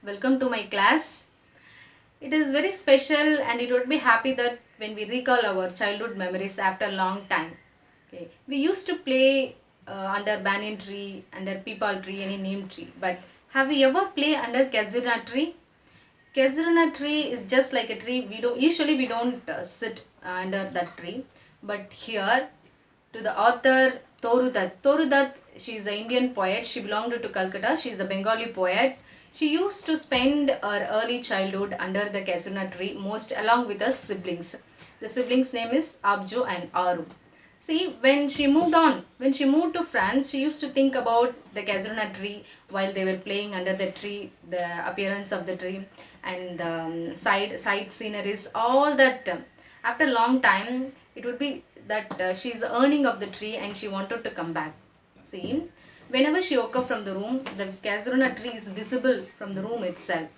Welcome to my class. It is very special and it would be happy that when we recall our childhood memories after a long time. Okay. We used to play under banyan tree, under peepal tree, any neem tree. But have you ever played under kazuna tree? Kazuna tree is just like a tree. We don't sit under that tree. But here to the author Torudat. Torudat, she is an Indian poet. She belonged to Calcutta. She is a Bengali poet. She used to spend her early childhood under the Kazuna tree, most along with her siblings. The siblings' name is Abjo and Aru. See, when she moved to France, she used to think about the Kazuna tree while they were playing under the tree, the appearance of the tree, and side sceneries, all that. After a long time, it would be that she's earning of the tree and she wanted to come back. See, whenever she woke up from the room, the Kazuna tree is visible from the room itself.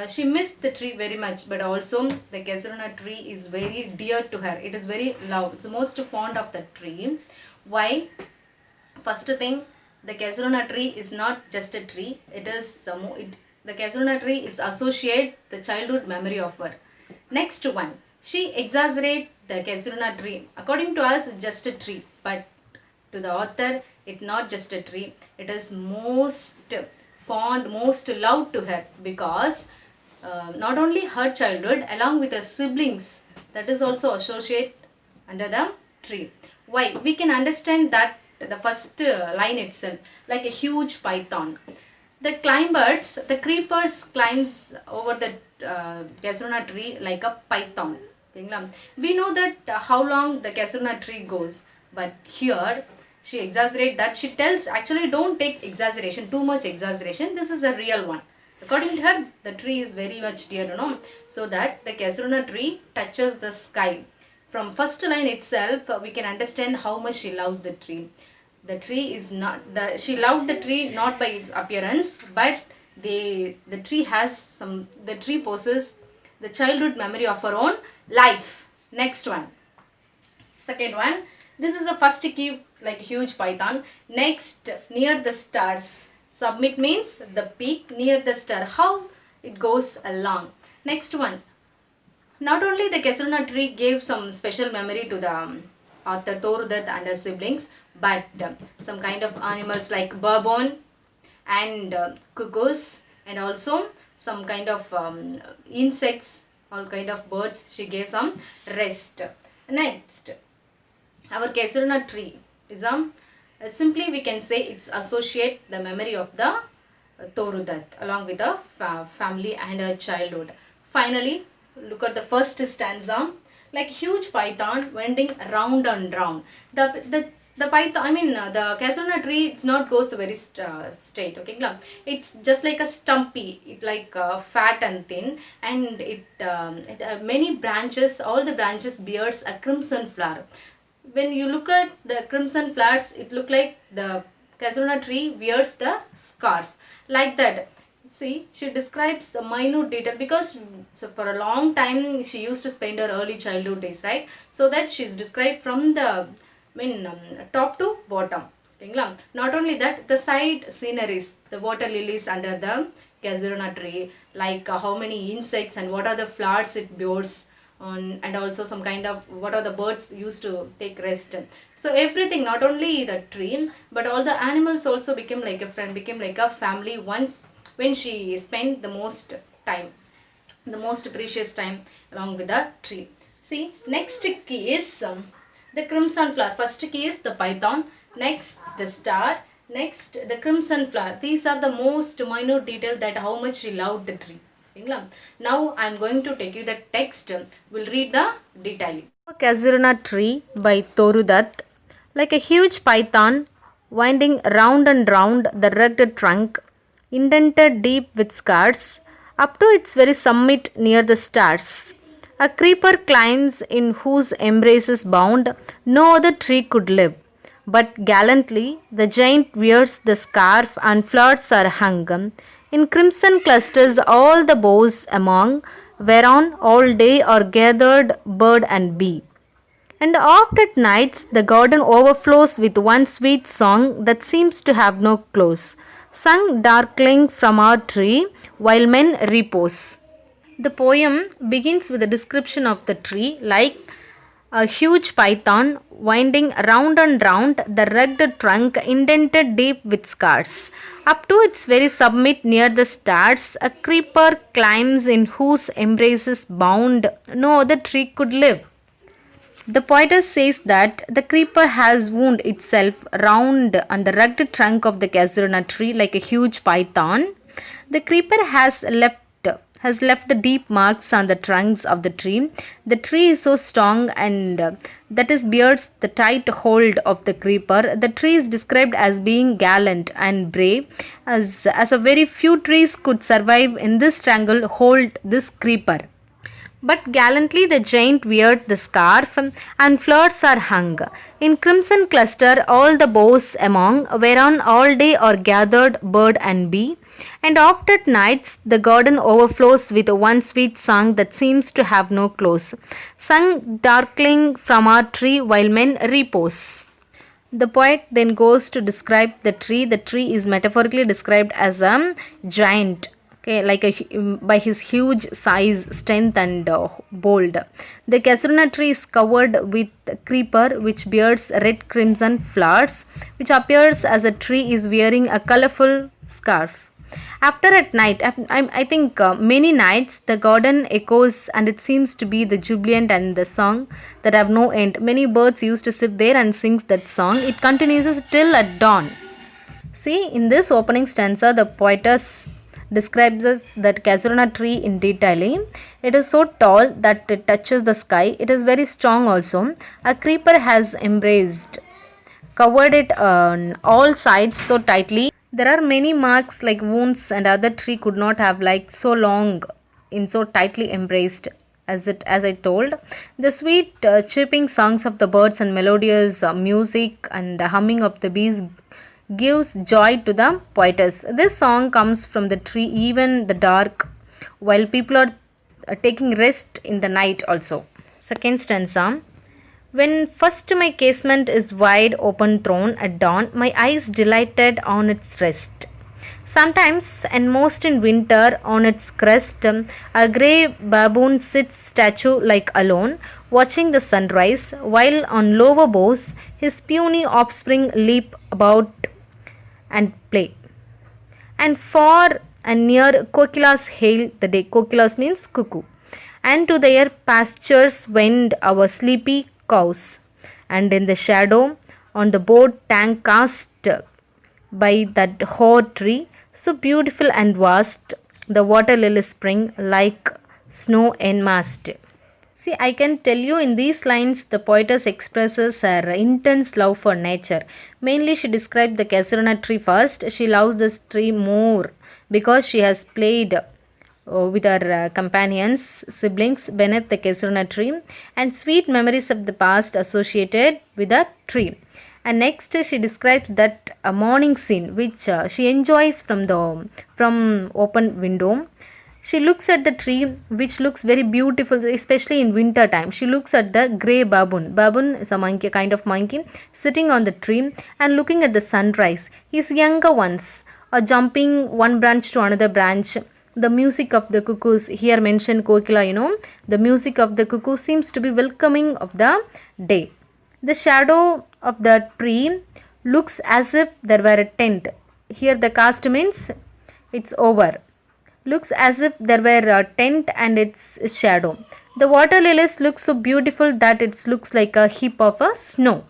She missed the tree very much, but also the Kazuna tree is very dear to her. It is very love. It's the most fond of the tree. Why? First thing, the Kazuna tree is not just a tree. It is the Kazuna tree is associate the childhood memory of her. Next one, she exaggerates the Kazuna tree. According to us, it's just a tree, but to the author, it's not just a tree. It is most fond, most loved to her because not only her childhood, along with her siblings, that is also associated under the tree. Why? We can understand that the first line itself, like a huge python. The creepers climbs over the Kazuna tree like a python. We know that how long the Kazuna tree goes, but here she exaggerates that. She tells, actually don't take exaggeration, too much exaggeration, this is a real one. According to her, the tree is very much dear, so that the Kazuna tree touches the sky. From first line itself, we can understand how much she loves the tree. The tree is not she loved the tree not by its appearance, but the tree possesses the childhood memory of her own life. Next one, second one. This is the first key, like huge python. Next, near the stars. Submit means the peak near the star. How it goes along. Next one. Not only the Kazuna tree gave some special memory to the author Torudat and her siblings, but some kind of animals like baboon and cuckoos, and also some kind of insects, all kind of birds. She gave some rest. Next, our Kazuna tree is simply we can say it's associate the memory of the Torudat along with the family and her childhood. Finally, look at the first stanza, like huge python wending round and round. The python, the Kazuna tree, it's not goes very straight. Okay, it's just like a stumpy. It like fat and thin, and it many branches. All the branches bears a crimson flower. When you look at the crimson flowers, it look like the Kazuna tree wears the scarf like that. See, she describes a minute detail because for a long time she used to spend her early childhood days, right? So that she's described from the top to bottom. Not only that, the side sceneries, the water lilies under the Kazuna tree, like how many insects and what are the flowers it bears. And also some kind of what are the birds used to take rest. So everything, not only the tree but all the animals also became like a friend, became like a family once when she spent the most time, the most precious time along with the tree. See, next key is the crimson flower. First key is the python, next the star, next the crimson flower. These are the most minute detail that how much she loved the tree. Now I am going to take you the text. We'll read the detail. Kazuna tree by Torudat. Like a huge python winding round and round the rugged trunk, indented deep with scars, up to its very summit near the stars. A creeper climbs in whose embraces bound no other tree could live. But gallantly the giant wears the scarf and flowers are hung in crimson clusters all the boughs among, whereon all day are gathered bird and bee. And oft at nights the garden overflows with one sweet song that seems to have no close. Sun darkling from our tree while men repose. The poem begins with a description of the tree like a huge python winding round and round, the rugged trunk indented deep with scars. Up to its very summit near the stars, a creeper climbs in whose embraces bound no other tree could live. The poetess says that the creeper has wound itself round on the rugged trunk of the casuarina tree like a huge python. The creeper has left the deep marks on the trunks of the tree. The tree is so strong and that is bears the tight hold of the creeper. The tree is described as being gallant and brave, as a very few trees could survive in this strangle hold this creeper. But gallantly the giant weared the scarf, and flowers are hung. In crimson cluster all the boughs among, whereon all day are gathered bird and bee. And oft at nights the garden overflows with one sweet song that seems to have no close, sung darkling from our tree while men repose. The poet then goes to describe the tree. The tree is metaphorically described as a giant. Okay, by his huge size, strength, and bold. The casuarina tree is covered with creeper, which bears red crimson flowers, which appears as a tree is wearing a colorful scarf. After at night, I think many nights, the garden echoes, and it seems to be the jubilant and the song that have no end. Many birds used to sit there and sing that song. It continues till at dawn. See, in this opening stanza, the poetess describes that casuarina tree in detail. It is so tall that it touches the sky. It is very strong also. A creeper has embraced, covered it on all sides so tightly. There are many marks like wounds, and other tree could not have like so long in so tightly embraced as I told. The sweet chirping songs of the birds and melodious music and the humming of the bees gives joy to the poetess. This song comes from the tree even the dark, while people are taking rest in the night also. Second stanza. When first my casement is wide open thrown at dawn, my eyes delighted on its rest. Sometimes, and most in winter, on its crest, a grey baboon sits statue like alone, watching the sunrise, while on lower boughs his puny offspring leap about and play. And far and near kokilas hail the day. Kokilas means cuckoo. And to their pastures wend our sleepy cows. And in the shadow on the boat tank cast by that hoar tree, so beautiful and vast, the water lily spring like snow enmassed. See, I can tell you in these lines the poetess expresses her intense love for nature. Mainly she described the casuarina tree first. She loves this tree more because she has played with her companions, siblings beneath the casuarina tree, and sweet memories of the past associated with the tree. And next she describes that a morning scene which she enjoys from open window. She looks at the tree which looks very beautiful, especially in winter time. She looks at the grey baboon. Baboon is a monkey, kind of monkey, sitting on the tree and looking at the sunrise. His younger ones are jumping one branch to another branch. The music of the cuckoos, here mentioned kokila, the music of the cuckoo seems to be welcoming of the day. The shadow of the tree looks as if there were a tent. Here the cast means it's over. Looks as if there were a tent and its shadow. The water lilies look so beautiful that it looks like a heap of snow.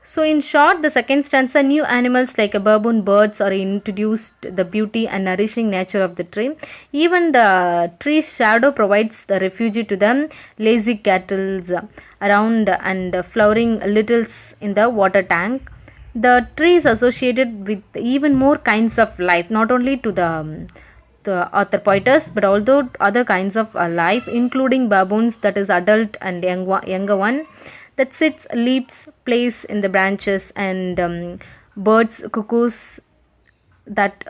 So in short, the second stanza, new animals like a baboon birds are introduced, the beauty and nourishing nature of the tree. Even the tree's shadow provides the refuge to them, lazy cattle around and flowering littles in the water tank. The tree is associated with even more kinds of life, not only to the author poetess, but also other kinds of life, including baboons, that is adult and younger one, that sits, leaps, plays in the branches, and birds, cuckoos that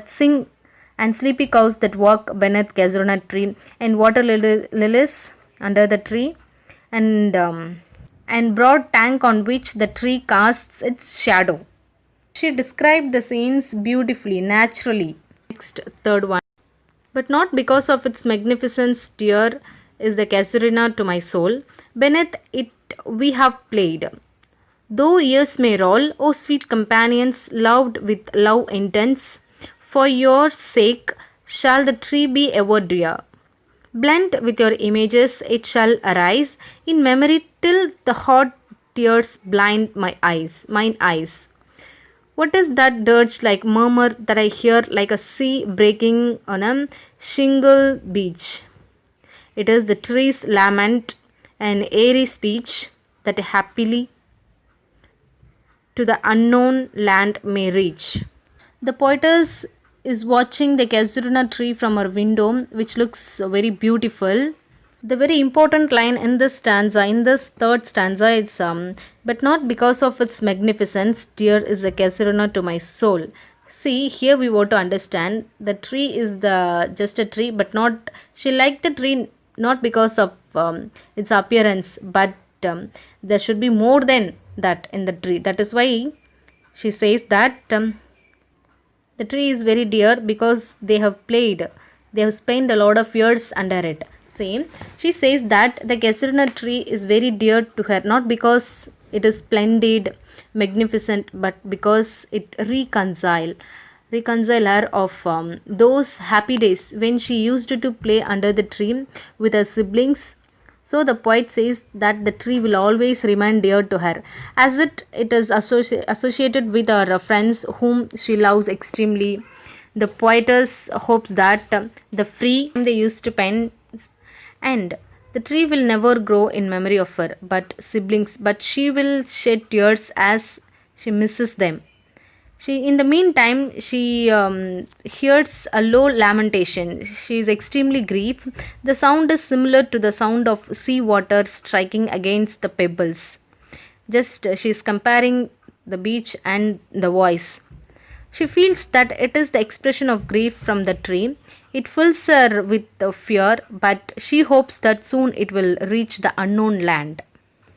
sing, and sleepy cows that walk beneath casuarina tree, and water lilies under the tree, and broad tank on which the tree casts its shadow. She described the scenes beautifully, naturally. Next, third one. But not because of its magnificence, dear is the casuarina to my soul. Beneath it we have played. Though years may roll, O sweet companions, loved with love intense, for your sake shall the tree be ever dear. Blent with your images, it shall arise in memory till the hot tears blind mine eyes. What is that dirge like murmur that I hear like a sea breaking on a shingle beach? It is the tree's lament, an airy speech that happily to the unknown land may reach. The poetess is watching the casuarina tree from her window, which looks very beautiful. The very important line in this stanza, in this third stanza, is but not because of its magnificence, dear is the casuarina to my soul. See, here we want to understand the tree is the just a tree, but not she liked the tree not because of its appearance, but there should be more than that in the tree. That is why she says that the tree is very dear because they have spent a lot of years under it. See, she says that the casuarina tree is very dear to her, not because it is splendid, magnificent, but because it reconcile her of those happy days when she used to play under the tree with her siblings. So the poet says that the tree will always remain dear to her, as it is associated with her friends whom she loves extremely. The poetess hopes that the free they used to pen and the tree will never grow in memory of her but siblings, but she will shed tears as she misses them. In the meantime, she hears a low lamentation. She is extremely grieved. The sound is similar to the sound of sea water striking against the pebbles. Just she is comparing the beach and the voice. She feels that it is the expression of grief from the tree. It fills her with fear, but she hopes that soon it will reach the unknown land.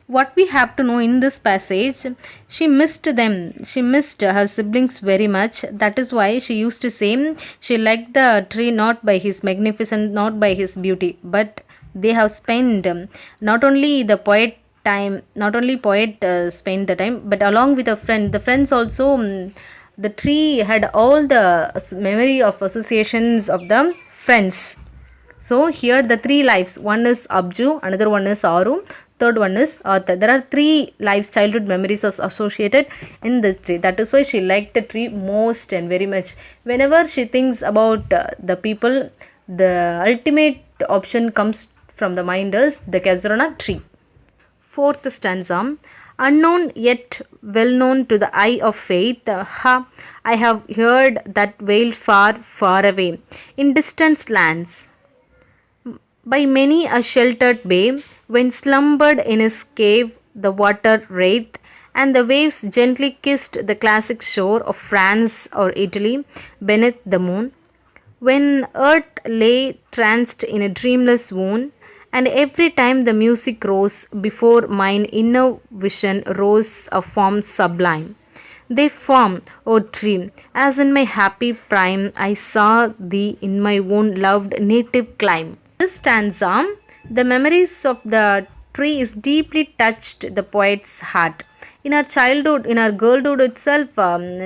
What we have to know in this passage, she missed them. She missed her siblings very much. That is why she used to say she liked the tree not by his magnificence, not by his beauty, but they have spent not only the poet time, not only poet spent the time, but along with a friend. The friends also. The tree had all the memory of associations of the friends. So here the three lives. One is Abju, another one is Aru, third one is Arthur. There are three lives, childhood memories associated in this tree. That is why she liked the tree most and very much. Whenever she thinks about the people, the ultimate option comes from the mind is the casuarina tree. Fourth stanza. Unknown yet well known to the eye of faith, I have heard that wail far, far away, in distant lands, by many a sheltered bay, when slumbered in his cave the water wraith, and the waves gently kissed the classic shore of France or Italy beneath the moon, when earth lay tranced in a dreamless swoon, and every time the music rose before mine inner vision rose a form sublime. They form, O tree, as in my happy prime I saw thee in my own loved native clime. This stanza, the memories of the tree is deeply touched the poet's heart. In her childhood, in her girlhood itself,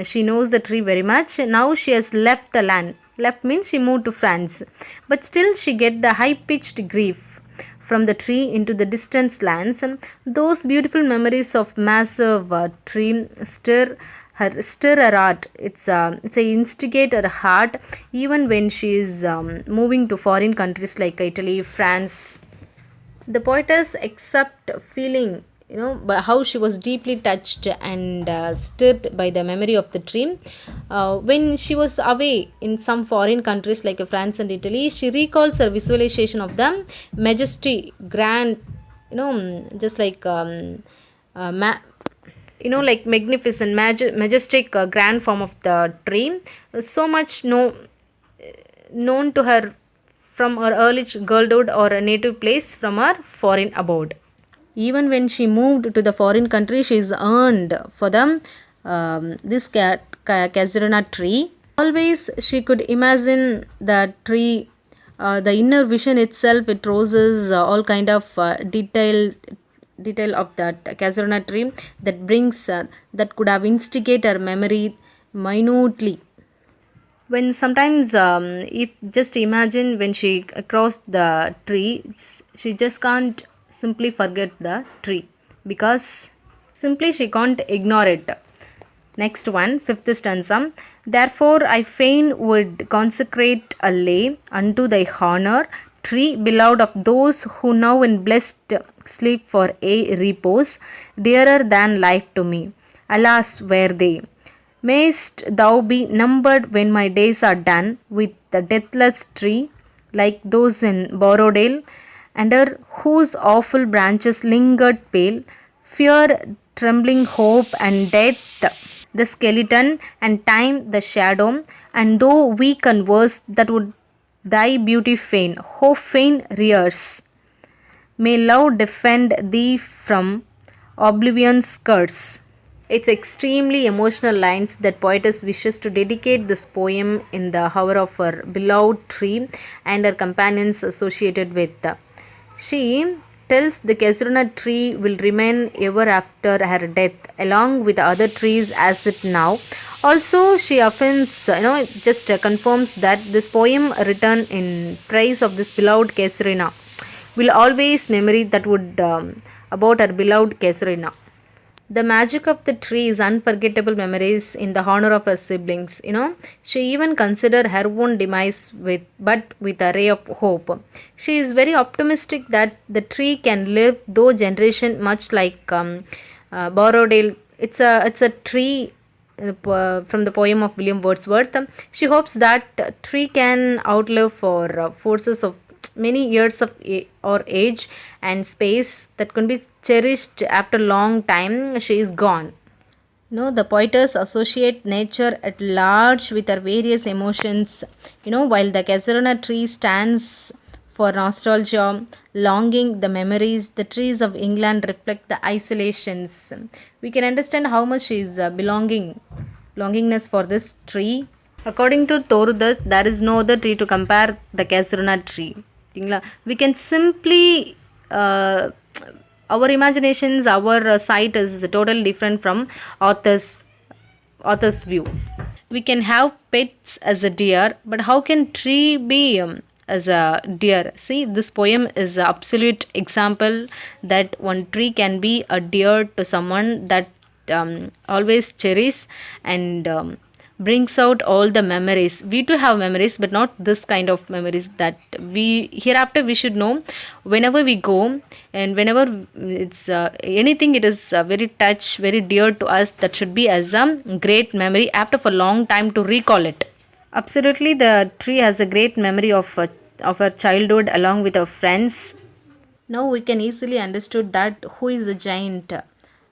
she knows the tree very much. Now she has left the land. Left means she moved to France. But still she get the high-pitched grief from the tree into the distant lands, and those beautiful memories of massive tree stir her heart. It's a instigate her heart even when she is moving to foreign countries like Italy, France. The poetess accept feeling, by how she was deeply touched and stirred by the memory of the tree. When she was away in some foreign countries like France and Italy, she recalls her visualization of the majesty, grand, just like like magnificent, majestic, grand form of the tree. So much known to her from her early girlhood or a native place from her foreign abode. Even when she moved to the foreign country, she is earned for the casuarina tree. Always she could imagine the tree, the inner vision itself. It roses all kind of detail of that casuarina tree that brings that could have instigate her memory minutely. When sometimes if just imagine when she crossed the tree, she just can't simply forget the tree because simply she can't ignore it. Next one, fifth stanza. Therefore I fain would consecrate a lay unto thy honor, tree beloved of those who now in blessed sleep for a repose, dearer than life to me. Alas, were they? Mayst thou be numbered when my days are done with the deathless tree, like those in Borodale, under whose awful branches lingered pale, fear, trembling hope, and death, the skeleton, and time, the shadow, and though we converse, that would thy beauty fain, hope fain rears. May love defend thee from oblivion's curse. It's extremely emotional lines that poetess wishes to dedicate this poem in the hour of her beloved tree and her companions associated with. She tells the casuarina tree will remain ever after her death, along with other trees as it now. Also, she affirms, just confirms that this poem written in praise of this beloved casuarina will always memory that would about her beloved casuarina. The magic of the tree is unforgettable memories in the honor of her siblings. She even considered her own demise with a ray of hope. She is very optimistic that the tree can live though generation much like Borodale. It's a tree from the poem of William Wordsworth. She hopes that tree can outlive for forces of many years of or age and space that can be cherished after long time she is gone. The poetess associate nature at large with her various emotions. While the casuarina tree stands for nostalgia, longing, the memories, the trees of England reflect the isolations. We can understand how much she is longingness for this tree. According to Thorudat, there is no other tree to compare the casuarina tree. We can simply our imaginations, our sight is totally different from author's view. We can have pets as a deer, but how can tree be as a deer? See, this poem is an absolute example that one tree can be a deer to someone that always cherish and brings out all the memories. We too have memories, but not this kind of memories that we hereafter we should know whenever we go and whenever it's anything it is very touch, very dear to us, that should be as a great memory after for long time to recall it. Absolutely, the tree has a great memory of her childhood along with her friends. Now we can easily understood that who is the giant.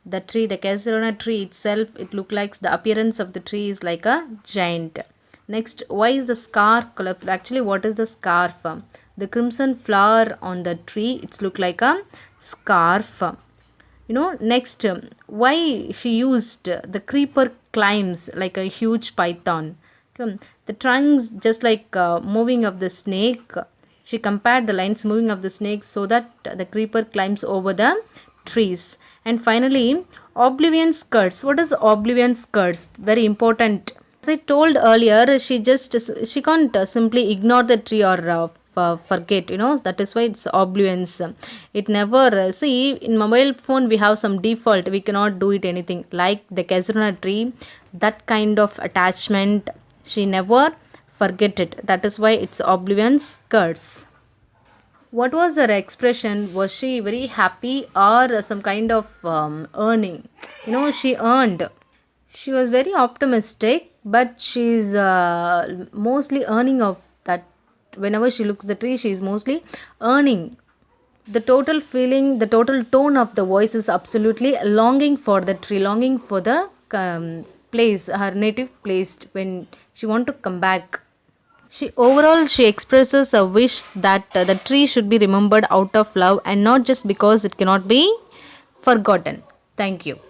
The tree, the casuarina tree itself, it look like the appearance of the tree is like a giant. Next, why is the scarf colorful? Actually, what is the scarf? The crimson flower on the tree, it's look like a scarf. Next, why she used the creeper climbs like a huge python. The trunks just like moving of the snake. She compared the lines moving of the snake so that the creeper climbs over the trees. And finally, oblivion skirts. What is oblivion skirts? Very important. As I told earlier, she can't simply ignore the tree or forget. That is why it's oblivions. It never see in mobile phone we have some default. We cannot do it anything like the casuarina tree. That kind of attachment she never forget it. That is why it's oblivion skirts. What was her expression? Was she very happy or some kind of earning? She earned. She was very optimistic, but she's mostly earning of that. Whenever she looks at the tree, she is mostly earning. The total feeling, the total tone of the voice is absolutely longing for the tree, longing for the place, her native place when she want to come back. She expresses a wish that the tree should be remembered out of love and not just because it cannot be forgotten. Thank you.